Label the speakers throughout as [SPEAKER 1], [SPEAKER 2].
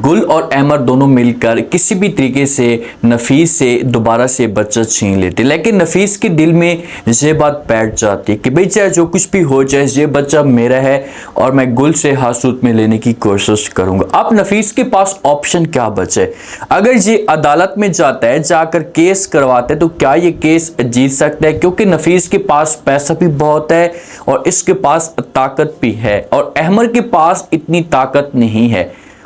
[SPEAKER 1] गुल और अहमर दोनों मिलकर किसी भी तरीके से नफीस से दोबारा से बच्चा छीन लेते, लेकिन नफीस के दिल में ये बात बैठ जाती है कि भाई चाहे जो कुछ भी हो जाए ये बच्चा मेरा है और मैं गुल से हासूत में लेने की कोशिश करूंगा। अब नफीस के पास ऑप्शन क्या बचे? अगर ये अदालत में जाता है, जाकर केस करवाता है, तो क्या ये केस जीत सकता है? क्योंकि नफीस के पास पैसा भी बहुत है और इसके पास ताकत भी है और अहमर के पास इतनी ताकत नहीं है।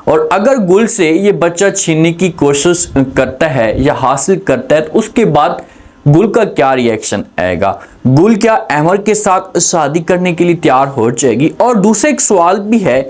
[SPEAKER 1] और अगर गुल से ये बच्चा छीनने की कोशिश करता है या हासिल करता है तो उसके बाद गुल का क्या रिएक्शन आएगा? गुल क्या अहमर के साथ शादी करने के लिए तैयार हो जाएगी? और दूसरा एक सवाल भी है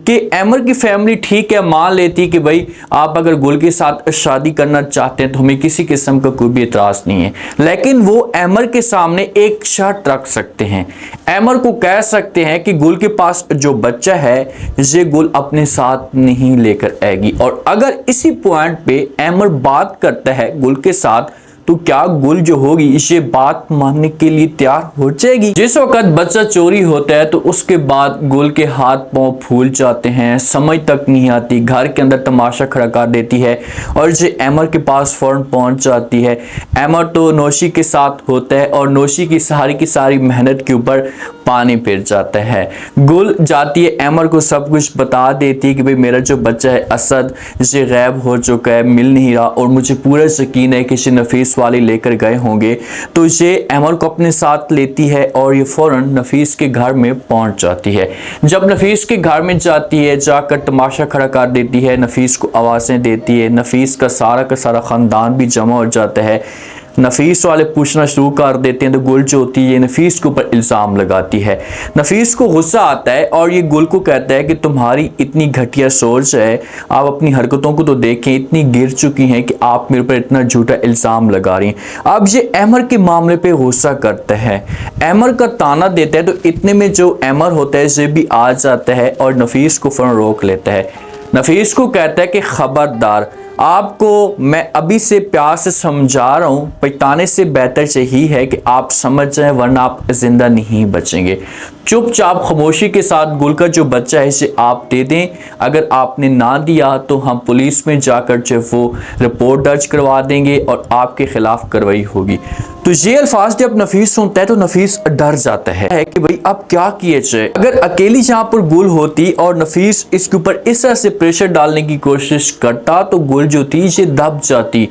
[SPEAKER 1] कि अहमर की फैमिली ठीक है मान लेती कि भाई आप अगर गुल के साथ शादी करना चाहते हैं तो हमें किसी किस्म का कोई भी एतराज नहीं है, लेकिन वो अहमर के सामने एक शर्त रख सकते हैं। अहमर को कह सकते हैं कि गुल के पास जो बच्चा है ये गुल अपने साथ नहीं लेकर आएगी। और अगर इसी पॉइंट पे अहमर बात करता है गुल के साथ तो क्या गुल जो होगी ये बात मानने के लिए तैयार हो जाएगी? जिस वक्त बच्चा चोरी होता है तो उसके बाद गुल के हाथ पांव फूल जाते हैं, समझ तक नहीं आती, घर के अंदर तमाशा खड़ा कर देती है और ये अहमर के पास फौरन पहुंच जाती है। अहमर तो नौशी के साथ होता है और नौशी की सारी मेहनत के ऊपर पानी फिर जाता है। गुल जाती है अहमर को सब कुछ बता देती है कि भाई मेरा जो बच्चा है असद ये गायब हो चुका है, मिल नहीं रहा और मुझे पूरा यकीन है कि इसे नफीस वाले लेकर गए होंगे। तो ये अहमर को अपने साथ लेती है और ये फौरन नफीस के घर में पहुंच जाती है। जब नफीस के घर में जाती है जाकर तमाशा खड़ा कर देती है, नफीस को आवाज़ें देती है, नफीस का सारा ख़ानदान भी जमा हो जाता है। नफीस वाले पूछना शुरू कर देते हैं तो गुल जो होती है नफीस के ऊपर इल्ज़ाम लगाती है। नफीस को गुस्सा आता है और ये गुल को कहता है कि तुम्हारी इतनी घटिया सोच है, आप अपनी हरकतों को तो देखें, इतनी गिर चुकी हैं कि आप मेरे ऊपर इतना झूठा इल्ज़ाम लगा रही हैं। अब ये अहमर के मामले पे गुस्सा करता है, अहमर का ताना देता है, तो इतने में जो अहमर होता है ये भी आ जाता है और नफीस को फौरन रोक लेता है। नफीस को कहता है कि खबरदार, आपको मैं अभी से प्यार से समझा रहा हूँ, पछताने से बेहतर यही है कि आप समझ जाएं वरना आप जिंदा नहीं बचेंगे। चुपचाप खामोशी के साथ गुल का जो बच्चा है इसे आप दे दें, अगर आपने ना दिया तो हम पुलिस में जाकर जो वो रिपोर्ट दर्ज करवा देंगे और आपके खिलाफ कार्रवाई होगी। तो ये अल्फाज जब नफीस सुनता है तो नफीस डर जाता है कि भाई अब क्या किया जाए। अगर अकेली जहाँ पर गुल होती और नफीस इसके ऊपर इस तरह से प्रेशर डालने की कोशिश करता तो गुल जो थी ये दब जाती।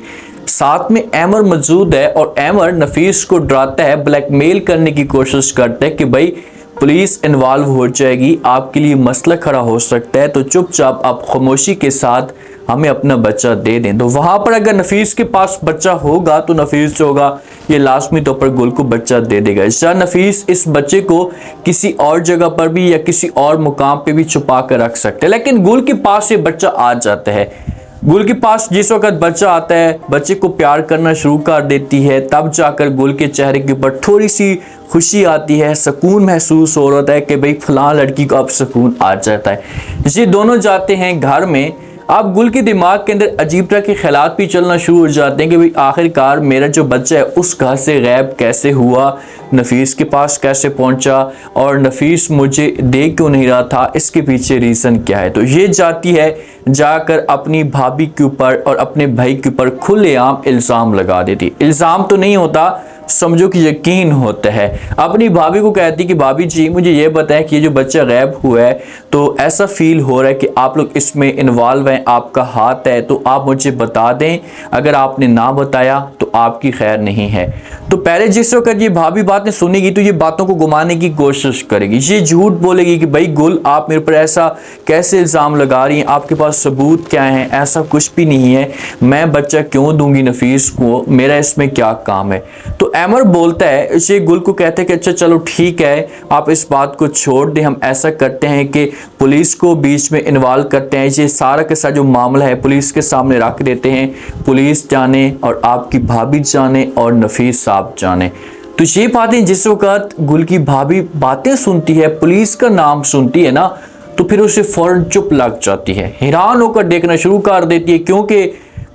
[SPEAKER 1] साथ में अहमर मौजूद है और अहमर नफीस को डराता है, ब्लैकमेल करने की कोशिश करता है कि भाई पुलिस इन्वॉल्व हो जाएगी, आपके लिए मसला खड़ा हो सकता है, तो चुपचाप आप खामोशी के साथ हमें अपना बच्चा दे दें। तो वहाँ पर अगर नफीस के पास बच्चा होगा तो नफीस जो होगा ये लाजमी तौर पर गुल को बच्चा दे देगा। या नफीस इस बच्चे को किसी और जगह पर भी या किसी और मुकाम पे भी छुपा कर रख सकते हैं, लेकिन गुल के पास ये बच्चा आ जाता है। गुल के पास जिस वक्त बच्चा आता है बच्चे को प्यार करना शुरू कर देती है, तब जाकर गुल के चेहरे के ऊपर थोड़ी सी खुशी आती है, सुकून महसूस हो रहा है कि भाई फलां लड़की को अब सुकून आ जाता है। ये दोनों जाते हैं घर में। अब गुल के दिमाग के अंदर अजीब तरह के ख्यालात भी चलना शुरू हो जाते हैं कि भाई आखिरकार मेरा जो बच्चा है उस घर से गायब कैसे हुआ, नफीस के पास कैसे पहुंचा और नफीस मुझे देख क्यों नहीं रहा था, इसके पीछे रीज़न क्या है। तो ये जाती है जाकर अपनी भाभी के ऊपर और अपने भाई के ऊपर खुलेआम इल्ज़ाम लगा देती। इल्ज़ाम तो नहीं होता, समझो कि यकीन होता है। अपनी भाभी को कहती कि भाभी जी मुझे ये बताएं कि ये जो बच्चा गायब हुआ है तो ऐसा फील हो रहा है कि आप लोग इसमें इन्वॉल्व हैं, आपका हाथ है, तो आप मुझे बता दें, अगर आपने ना बताया तो आपकी खैर नहीं है। तो पहले जिस वक्त ये भाभी बातें सुनेगी तो ये बातों को घुमाने की कोशिश करेगी, ये झूठ बोलेगी कि भाई गुल आप मेरे पर ऐसा कैसे इल्ज़ाम लगा रही हैं, आपके पास सबूत क्या है, ऐसा कुछ भी नहीं है, मैं बच्चा क्यों दूंगी नफीस को, मेरा इसमें क्या काम है। तो अहमर बोलता है, ये गुल को कहते हैं कि अच्छा चलो ठीक है आप इस बात को छोड़ दें, हम ऐसा करते हैं कि पुलिस को बीच में इन्वॉल्व करते हैं, ये सारा का सारा जो मामला है पुलिस के सामने रख देते हैं, पुलिस जाने और आपकी भाभी जाने और नफीस साहब जाने। तो ये बातें जिस वक्त गुल की भाभी बातें सुनती है, पुलिस का नाम सुनती है ना, तो फिर उसे फौरन चुप लग जाती है, हैरान होकर देखना शुरू कर देती है, क्योंकि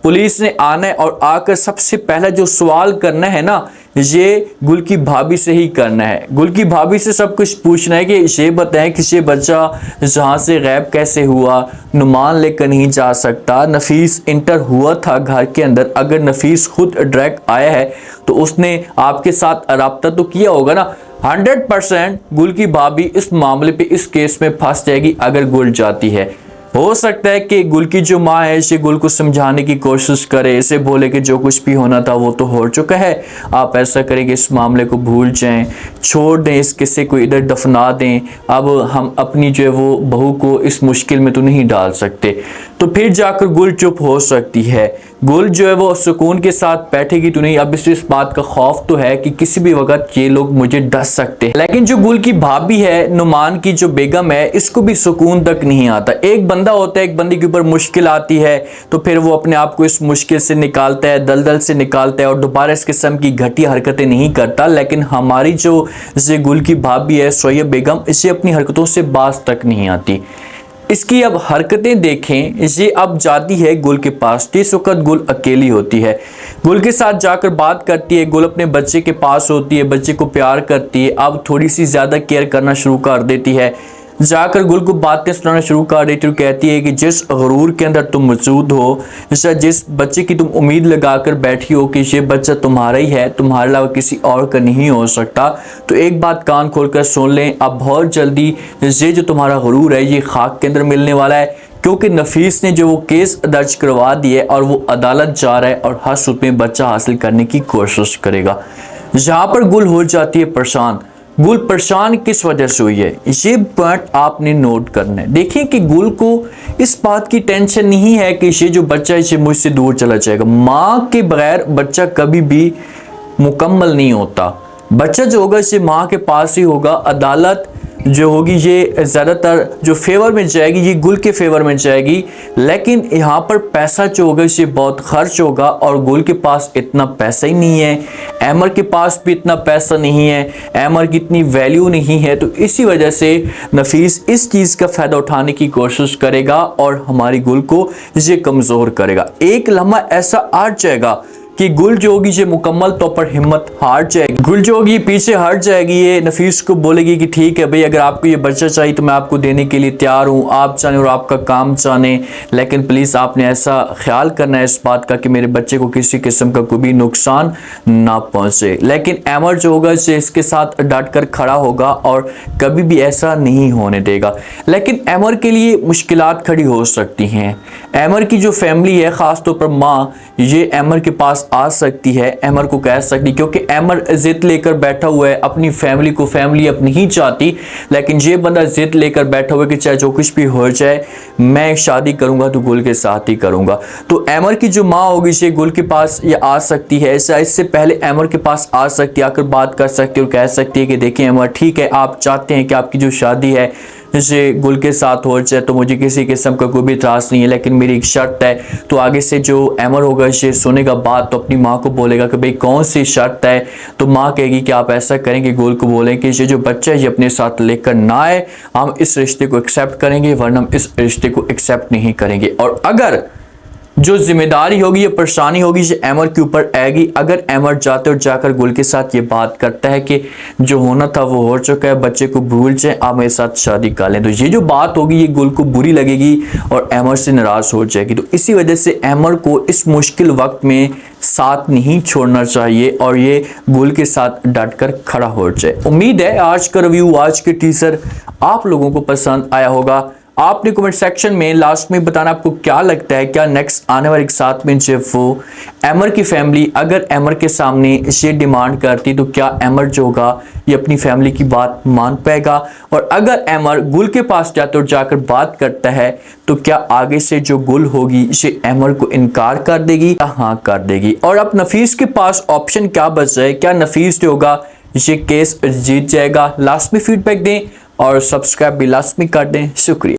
[SPEAKER 1] पुलिस ने आना है और आकर सबसे पहला जो सवाल करना है ना ये गुल की भाभी से ही करना है। गुल की भाभी से सब कुछ पूछना है कि ये बताएं कि ये बच्चा जहाँ से गैब कैसे हुआ, नुमान लेकर नहीं जा सकता, नफीस इंटर हुआ था घर के अंदर, अगर नफीस खुद डायरेक्ट आया है तो उसने आपके साथ रब्ता तो किया होगा ना। 100% गुल की भाभी इस मामले पे, इस केस में फंस जाएगी अगर गुल जाती है। हो सकता है कि गुल की जो माँ है इसे गुल को समझाने की कोशिश करे, इसे बोले कि जो कुछ भी होना था वो तो हो चुका है, आप ऐसा करें कि इस मामले को भूल जाएं, छोड़ दें, इस किस्से को इधर दफना दें, अब हम अपनी जो है वो बहू को इस मुश्किल में तो नहीं डाल सकते। तो फिर जाकर गुल चुप हो सकती है, गुल जो है वो सुकून के साथ बैठेगी तो नहीं। अब इस बात का खौफ तो है कि किसी भी वक्त ये लोग मुझे डस सकते हैं, लेकिन जो गुल की भाभी है, नुमान की जो बेगम है, इसको भी सुकून तक नहीं आता। एक बंदा होता है, एक बंदे के ऊपर मुश्किल आती है तो फिर वो अपने आप को इस मुश्किल से निकालता है, दलदल से निकालता है और दोबारा इस किस्म की घटिया हरकतें नहीं करता। लेकिन हमारी जो गुल की भाभी है सोयब बेगम, इसे अपनी हरकतों से बाज तक नहीं आती। इसकी अब हरकतें देखें, ये अब जाती है गुल के पास, इस वक्त गुल अकेली होती है, गुल के साथ जाकर बात करती है, गुल अपने बच्चे के पास होती है, बच्चे को प्यार करती है, अब थोड़ी सी ज़्यादा केयर करना शुरू कर देती है, जाकर गुल को बातें सुनाना शुरू कर देती है, कहती है कि जिस गरूर के अंदर तुम मौजूद हो, जिस बच्चे की तुम उम्मीद लगाकर बैठी हो कि ये बच्चा तुम्हारा ही है, तुम्हारे अलावा किसी और का नहीं हो सकता, तो एक बात कान खोलकर सुन लें, अब बहुत जल्दी ये जो तुम्हारा गरूर है ये खाक के अंदर मिलने वाला है, क्योंकि नफीस ने जो वो केस दर्ज करवा दिया है और वो अदालत जा रहा है और हर सूरत में बच्चा हासिल करने की कोशिश करेगा। जहाँ पर गुल हो जाती है परेशान। गुल परेशान किस वजह से हुई है, ये पॉइंट आपने नोट करना है। देखिए कि गुल को इस बात की टेंशन नहीं है कि ये जो बच्चा है ये मुझसे दूर चला जाएगा। माँ के बगैर बच्चा कभी भी मुकम्मल नहीं होता। बच्चा जो होगा इसे माँ के पास ही होगा। अदालत जो होगी ये ज़्यादातर जो फेवर में जाएगी ये गुल के फेवर में जाएगी, लेकिन यहाँ पर पैसा जो होगा इसे बहुत खर्च होगा और गुल के पास इतना पैसा ही नहीं है, एमर के पास भी इतना पैसा नहीं है, एमर की इतनी वैल्यू नहीं है। तो इसी वजह से नफीस इस चीज़ का फ़ायदा उठाने की कोशिश करेगा और हमारी गुल को ये कमज़ोर करेगा। एक लम्हा ऐसा आ जाएगा कि गुल जो होगी ये मुकम्मल तौर पर हिम्मत हार जाएगी, गुल जो होगी पीछे हट जाएगी। ये नफीस को बोलेगी कि ठीक है भाई, अगर आपको ये बच्चा चाहिए तो मैं आपको देने के लिए तैयार हूँ, आप जाने और आपका काम जाने, लेकिन प्लीज़ आपने ऐसा ख्याल करना है इस बात का कि मेरे बच्चे को किसी किस्म का कोई भी नुकसान ना पहुँचे। लेकिन एमर जो होगा इसे इसके साथ डट कर खड़ा होगा और कभी भी ऐसा नहीं होने देगा। लेकिन एमर के लिए मुश्किलात खड़ी हो सकती हैं। एमर की जो फैमिली है, ख़ासतौर पर माँ, ये एमर के पास आ सकती है, एमर को कह सकती, क्योंकि एमर जिद लेकर बैठा हुआ है अपनी फैमिली को, फैमिली अपनी ही चाहती, लेकिन ये बंदा जिद लेकर बैठा हुआ है कि चाहे जो कुछ भी हो जाए मैं शादी करूंगा तो गुल के साथ ही करूंगा। तो एमर की जो माँ होगी ये गुल के पास ये आ सकती है, इससे पहले एमर के पास आ सकती है, आकर बात कर सकती है और कह सकती है कि देखिए एमर, ठीक है आप चाहते हैं कि आपकी जो शादी है जैसे गुल के साथ हो जाए तो मुझे किसी किस्म का कोई भी इतराज़ नहीं है, लेकिन मेरी एक शर्त है। तो आगे से जो एमर होगा ये सुनेगा बात तो अपनी माँ को बोलेगा कि भाई कौन सी शर्त है, तो माँ कहेगी कि आप ऐसा करेंगे, गुल को बोलें कि ये जो बच्चा है ये अपने साथ लेकर ना आए, हम इस रिश्ते को एक्सेप्ट करेंगे वरना हम इस रिश्ते को एक्सेप्ट नहीं करेंगे। और अगर जो जिम्मेदारी होगी, ये परेशानी होगी, ये एमर के ऊपर आएगी। अगर एमर जाते और जाकर गुल के साथ ये बात करता है कि जो होना था वो हो चुका है, बच्चे को भूल जाए, आप मेरे साथ शादी कर लें, तो ये जो बात होगी ये गुल को बुरी लगेगी और एमर से नाराज़ हो जाएगी। तो इसी वजह से एमर को इस मुश्किल वक्त में साथ नहीं छोड़ना चाहिए और ये गुल के साथ डट कर खड़ा हो जाए। उम्मीद है आज का रिव्यू, आज के टीजर आप लोगों को पसंद आया होगा। आपने कमेंट सेक्शन में लास्ट में बताना आपको क्या लगता है, क्या नेक्स्ट आने वाले साथ में जब वो एमर की फैमिली अगर एमर के सामने ये डिमांड करती तो क्या एमर जो होगा ये अपनी फैमिली की बात मान पाएगा, और अगर एमर गुल के पास जाता और जाकर बात करता है तो क्या आगे से जो गुल होगी ये एमर को इनकार कर देगी या हाँ कर देगी। और अब नफीस के पास ऑप्शन क्या बच जाए, क्या नफीस जो होगा ये केस जीत जाएगा। लास्ट में फीडबैक दें और सब्सक्राइब भी लास्ट में कर दें। शुक्रिया।